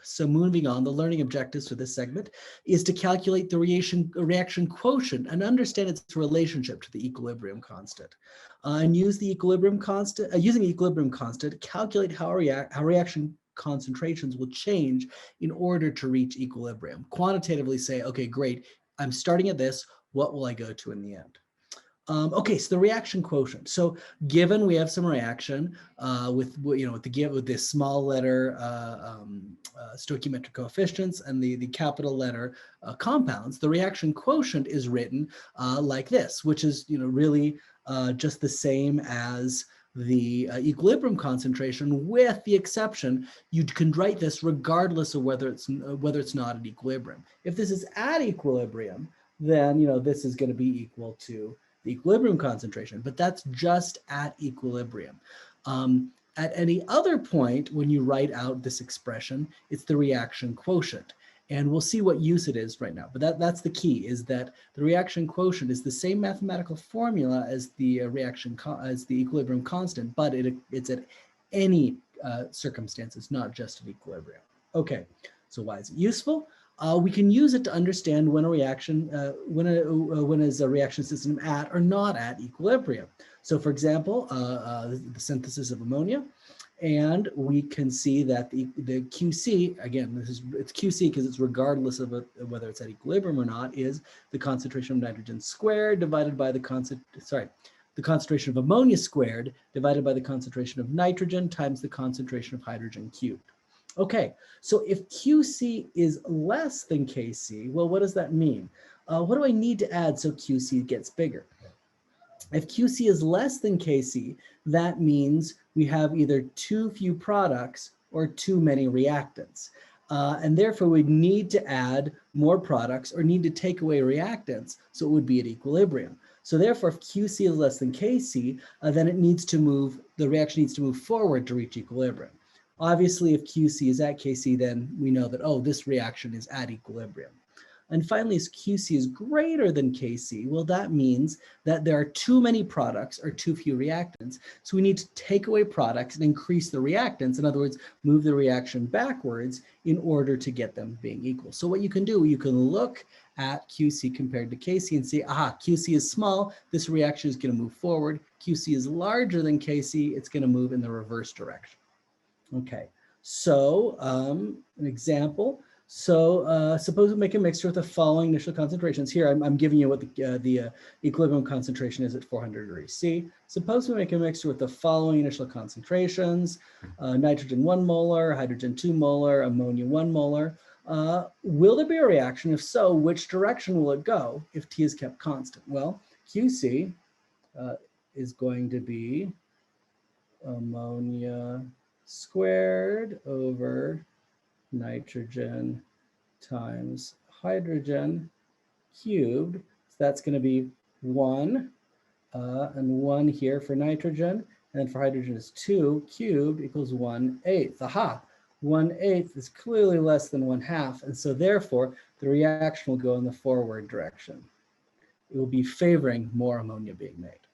So moving on, the learning objectives for this segment is to calculate the reaction quotient and understand its relationship to the equilibrium constant. And use the equilibrium constant, using the equilibrium constant, calculate how reaction concentrations will change in order to reach equilibrium. Quantitatively say, okay, great, I'm starting at this, what will I go to in the end? Okay, so the reaction quotient. So given we have some reaction with this small letter stoichiometric coefficients and the capital letter compounds, the reaction quotient is written like this, which is really just the same as the equilibrium concentration, with the exception you can write this regardless of whether it's not at equilibrium. If this is at equilibrium, then this is going to be equal to the equilibrium concentration, but that's just at equilibrium. At any other point, when you write out this expression, it's the reaction quotient. And we'll see what use it is right now. But that's the key, is that the reaction quotient is the same mathematical formula as the equilibrium constant, but it's at any circumstances, not just at equilibrium. Okay, so why is it useful? We can use it to understand when a reaction, when is a reaction system at or not at equilibrium. So for example, the synthesis of ammonia, and we can see that the QC, again, it's QC because it's regardless of whether it's at equilibrium or not, is the concentration of nitrogen squared divided by the concentration of ammonia squared divided by the concentration of nitrogen times the concentration of hydrogen cubed. Okay, so if QC is less than KC, well, what does that mean? What do I need to add so QC gets bigger? If QC is less than KC, that means we have either too few products or too many reactants. And therefore, we need to add more products or need to take away reactants, so it would be at equilibrium. So therefore, if QC is less than KC, then the reaction needs to move forward to reach equilibrium. Obviously, if QC is at KC, then we know that, oh, this reaction is at equilibrium. And finally, as QC is greater than KC, well, that means that there are too many products or too few reactants. So we need to take away products and increase the reactants. In other words, move the reaction backwards in order to get them being equal. So what you can do, you can look at QC compared to KC and say, aha, QC is small, this reaction is going to move forward. QC is larger than KC, it's going to move in the reverse direction. Okay, so an example. So suppose we make a mixture with the following initial concentrations. Here, I'm giving you what the equilibrium concentration is at 400 degrees C. Suppose we make a mixture with the following initial concentrations: nitrogen 1 molar, hydrogen 2 molar, ammonia 1 molar. Will there be a reaction? If so, which direction will it go if T is kept constant? Well, QC is going to be ammonia squared over nitrogen times hydrogen cubed. So that's going to be 1 and 1 here for nitrogen, and for hydrogen is 2 cubed equals 1/8. Aha, 1/8 is clearly less than 1/2, and so therefore the reaction will go in the forward direction. It will be favoring more ammonia being made.